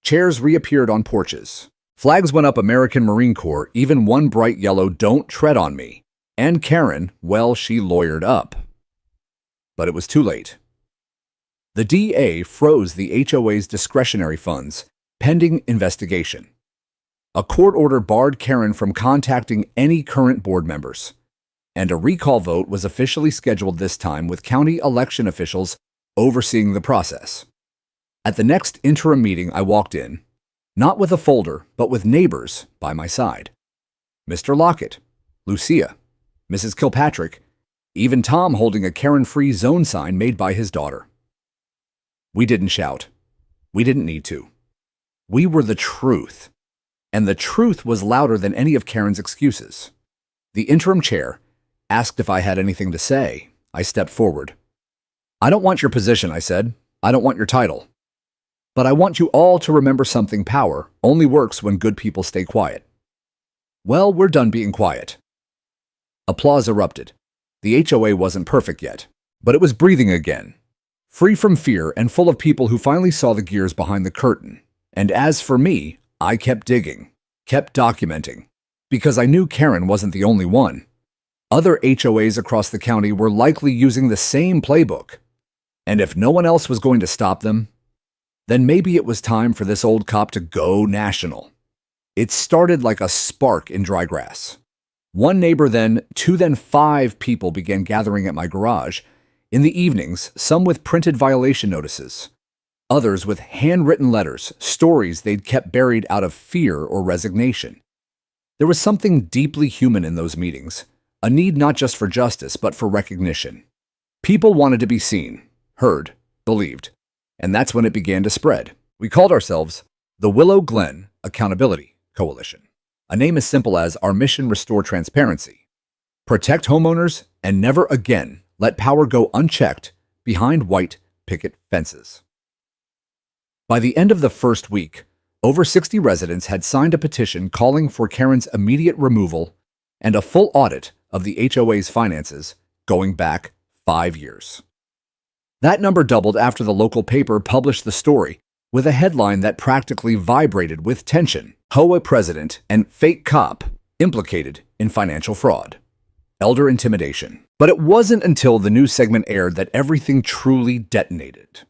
Chairs reappeared on porches. Flags went up, American Marine Corps, even one bright yellow "Don't Tread on Me." And Karen, well, she lawyered up. But it was too late. The DA froze the HOA's discretionary funds, pending investigation. A court order barred Karen from contacting any current board members. And a recall vote was officially scheduled, this time with county election officials overseeing the process. At the next interim meeting, I walked in, not with a folder, but with neighbors by my side. Mr. Lockett, Lucia, Mrs. Kilpatrick, even Tom holding a Karen-free zone sign made by his daughter. We didn't shout. We didn't need to. We were the truth. And the truth was louder than any of Karen's excuses. The interim chair asked if I had anything to say. I stepped forward. I don't want your position, I said. I don't want your title. But I want you all to remember something: power only works when good people stay quiet. Well, we're done being quiet. Applause erupted. The HOA wasn't perfect yet, but it was breathing again, free from fear and full of people who finally saw the gears behind the curtain. And as for me, I kept digging, kept documenting, because I knew Karen wasn't the only one. Other HOAs across the county were likely using the same playbook. And if no one else was going to stop them, then maybe it was time for this old cop to go national. It started like a spark in dry grass. One neighbor, then two, then 5 people began gathering at my garage. In the evenings, some with printed violation notices, others with handwritten letters, stories they'd kept buried out of fear or resignation. There was something deeply human in those meetings, a need not just for justice, but for recognition. People wanted to be seen, heard, believed, and that's when it began to spread. We called ourselves the Willow Glen Accountability Coalition. A name as simple as our mission: restore transparency, protect homeowners, and never again let power go unchecked behind white picket fences. By the end of the first week, over 60 residents had signed a petition calling for Karen's immediate removal and a full audit of the HOA's finances going back 5 years. That number doubled after the local paper published the story with a headline that practically vibrated with tension: HOA president and fake cop implicated in financial fraud, elder intimidation. But it wasn't until the news segment aired that everything truly detonated.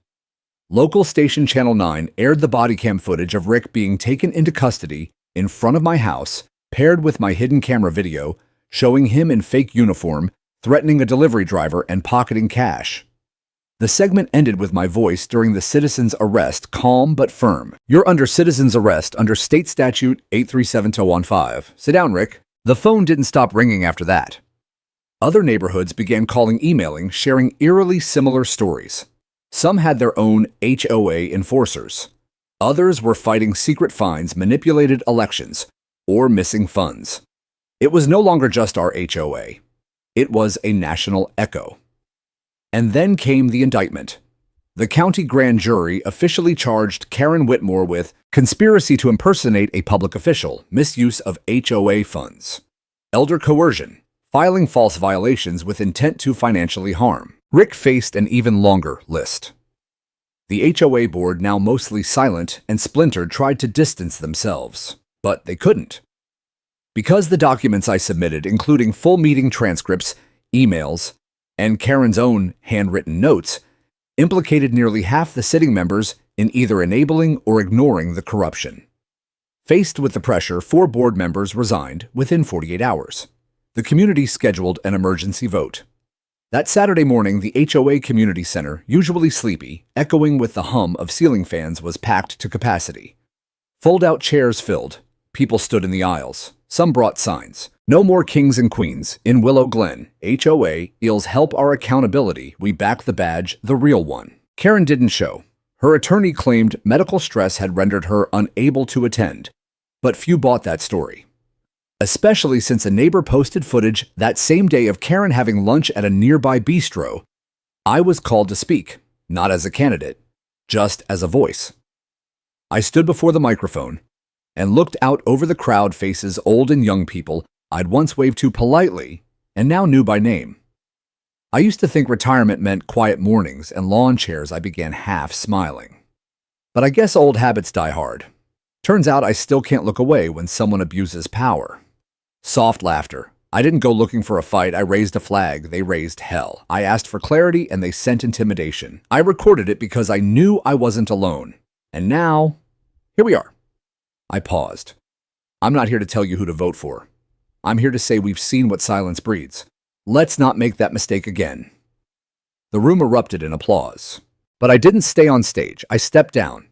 Local station Channel 9 aired the body cam footage of Rick being taken into custody in front of my house, paired with my hidden camera video showing him in fake uniform, threatening a delivery driver and pocketing cash. The segment ended with my voice during the citizen's arrest, calm but firm. You're under citizen's arrest under State Statute 837-015. Sit down, Rick. The phone didn't stop ringing after that. Other neighborhoods began calling, emailing, sharing eerily similar stories. Some had their own HOA enforcers. Others were fighting secret fines, manipulated elections, or missing funds. It was no longer just our HOA. It was a national echo. And then came the indictment. The county grand jury officially charged Karen Whitmore with conspiracy to impersonate a public official, misuse of HOA funds, elder coercion, filing false violations with intent to financially harm. Rick faced an even longer list. The HOA board, now mostly silent and splintered, tried to distance themselves, but they couldn't. Because the documents I submitted, including full meeting transcripts, emails, and Karen's own handwritten notes, implicated nearly half the sitting members in either enabling or ignoring the corruption. Faced with the pressure, 4 board members resigned within 48 hours. The community scheduled an emergency vote. That Saturday morning, the HOA Community Center, usually sleepy, echoing with the hum of ceiling fans, was packed to capacity. Fold-out chairs filled. People stood in the aisles. Some brought signs. No more kings and queens. In Willow Glen, HOA eels help our accountability. We back the badge, the real one. Karen didn't show. Her attorney claimed medical stress had rendered her unable to attend, but few bought that story. Especially since a neighbor posted footage that same day of Karen having lunch at a nearby bistro. I was called to speak, not as a candidate, just as a voice. I stood before the microphone and looked out over the crowd, faces old and young people I'd once waved to politely and now knew by name. I used to think retirement meant quiet mornings and lawn chairs. I began half smiling. But I guess old habits die hard. Turns out I still can't look away when someone abuses power. Soft laughter. I didn't go looking for a fight. I raised a flag. They raised hell. I asked for clarity and they sent intimidation. I recorded it because I knew I wasn't alone. And now, here we are. I paused. I'm not here to tell you who to vote for. I'm here to say we've seen what silence breeds. Let's not make that mistake again. The room erupted in applause. But I didn't stay on stage. I stepped down,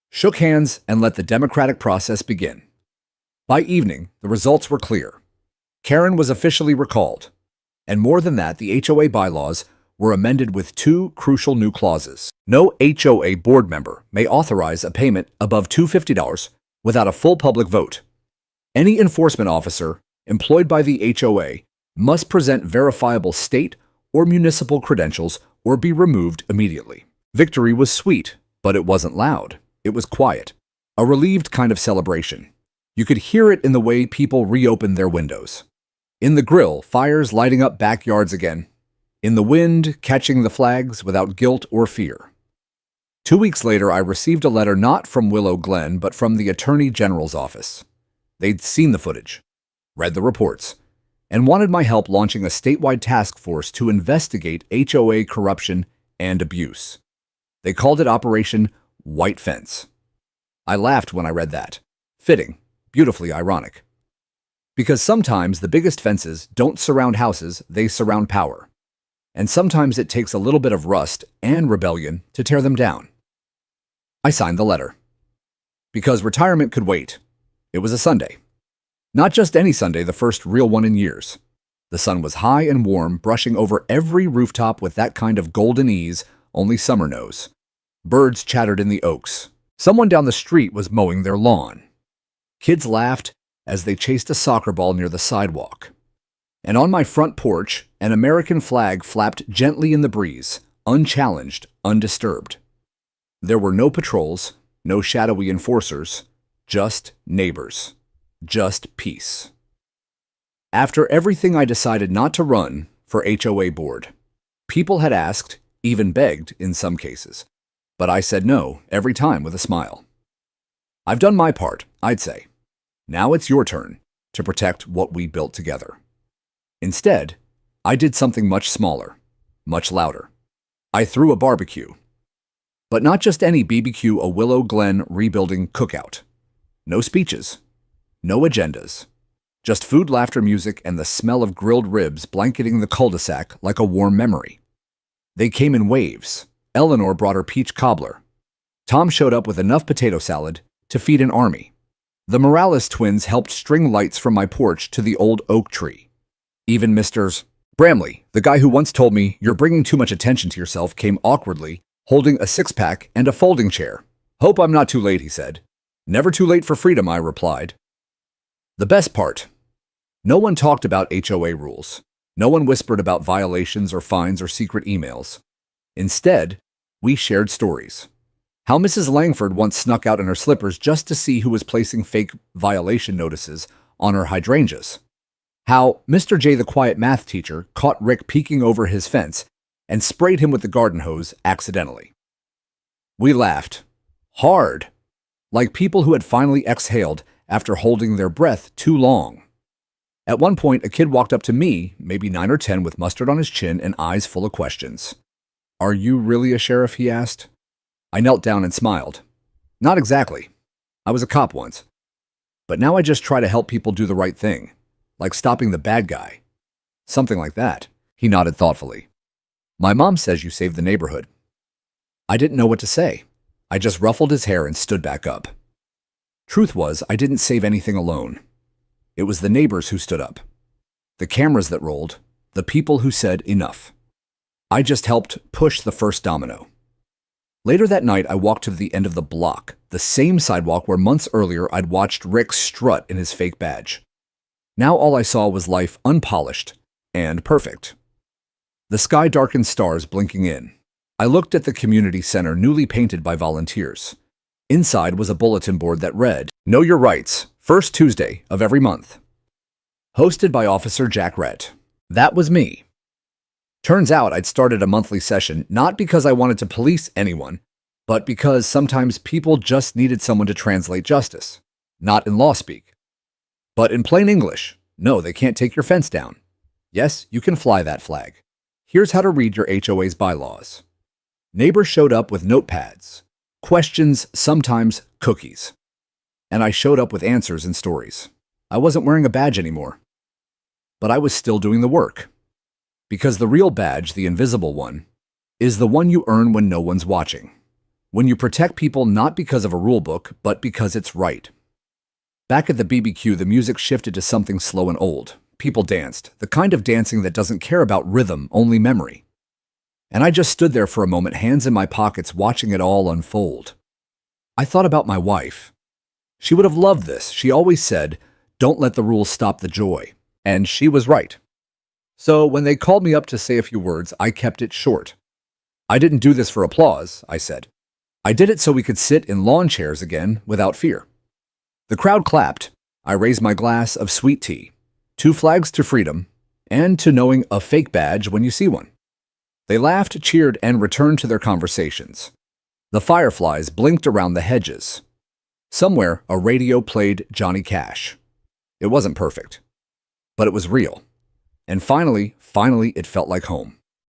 shook hands, and let the democratic process begin. By evening, the results were clear. Karen was officially recalled. And more than that, the HOA bylaws were amended with 2 crucial new clauses. No HOA board member may authorize a payment above $250 without a full public vote. Any enforcement officer employed by the HOA must present verifiable state or municipal credentials or be removed immediately. Victory was sweet, but it wasn't loud. It was quiet, a relieved kind of celebration. You could hear it in the way people reopened their windows. In the grill, fires lighting up backyards again. In the wind, catching the flags without guilt or fear. 2 weeks later, I received a letter not from Willow Glen, but from the Attorney General's office. They'd seen the footage, read the reports, and wanted my help launching a statewide task force to investigate HOA corruption and abuse. They called it Operation White Fence. I laughed when I read that. Fitting, beautifully ironic. Because sometimes the biggest fences don't surround houses, they surround power. And sometimes it takes a little bit of rust and rebellion to tear them down. I signed the letter. Because retirement could wait. It was a Sunday. Not just any Sunday, the first real one in years. The sun was high and warm, brushing over every rooftop with that kind of golden ease only summer knows. Birds chattered in the oaks. Someone down the street was mowing their lawn. Kids laughed as they chased a soccer ball near the sidewalk. And on my front porch, an American flag flapped gently in the breeze, unchallenged, undisturbed. There were no patrols, no shadowy enforcers, just neighbors, just peace. After everything, I decided not to run for HOA board. People had asked, even begged in some cases, but I said no every time with a smile. I've done my part, I'd say. Now it's your turn to protect what we built together. Instead, I did something much smaller, much louder. I threw a barbecue. But not just any BBQ, a Willow Glen rebuilding cookout. No speeches, no agendas. Just food, laughter, music, and the smell of grilled ribs blanketing the cul-de-sac like a warm memory. They came in waves. Eleanor brought her peach cobbler. Tom showed up with enough potato salad to feed an army. The Morales twins helped string lights from my porch to the old oak tree. Even Mr. Bramley, the guy who once told me you're bringing too much attention to yourself, came awkwardly, holding a six-pack and a folding chair. Hope I'm not too late, he said. Never too late for freedom, I replied. The best part. No one talked about HOA rules. No one whispered about violations or fines or secret emails. Instead, we shared stories. How Mrs. Langford once snuck out in her slippers just to see who was placing fake violation notices on her hydrangeas. How Mr. J, the quiet math teacher, caught Rick peeking over his fence and sprayed him with the garden hose accidentally. We laughed. Hard. Like people who had finally exhaled after holding their breath too long. At one point, a kid walked up to me, maybe 9 or 10, with mustard on his chin and eyes full of questions. Are you really a sheriff? He asked. I knelt down and smiled. Not exactly. I was a cop once. But now I just try to help people do the right thing, like stopping the bad guy. Something like that. He nodded thoughtfully. My mom says you saved the neighborhood. I didn't know what to say. I just ruffled his hair and stood back up. Truth was, I didn't save anything alone. It was the neighbors who stood up. The cameras that rolled. The people who said enough. I just helped push the first domino. Later that night, I walked to the end of the block, the same sidewalk where months earlier I'd watched Rick strut in his fake badge. Now all I saw was life unpolished and perfect. The sky darkened, stars blinking in. I looked at the community center newly painted by volunteers. Inside was a bulletin board that read, Know Your Rights, first Tuesday of every month. Hosted by Officer Jack Rhett. That was me. Turns out I'd started a monthly session not because I wanted to police anyone, but because sometimes people just needed someone to translate justice. Not in law speak, but in plain English. No, they can't take your fence down. Yes, you can fly that flag. Here's how to read your HOA's bylaws. Neighbors showed up with notepads, questions, sometimes cookies. And I showed up with answers and stories. I wasn't wearing a badge anymore. But I was still doing the work. Because the real badge, the invisible one, is the one you earn when no one's watching. When you protect people not because of a rule book, but because it's right. Back at the BBQ, the music shifted to something slow and old. People danced, the kind of dancing that doesn't care about rhythm, only memory. And I just stood there for a moment, hands in my pockets, watching it all unfold. I thought about my wife. She would have loved this. She always said, "Don't let the rules stop the joy." And she was right. So when they called me up to say a few words, I kept it short. "I didn't do this for applause," I said. "I did it so we could sit in lawn chairs again without fear." The crowd clapped. I raised my glass of sweet tea. 2 flags to freedom, and to knowing a fake badge when you see one. They laughed, cheered, and returned to their conversations. The fireflies blinked around the hedges. Somewhere, a radio played Johnny Cash. It wasn't perfect, but it was real. And finally, it felt like home.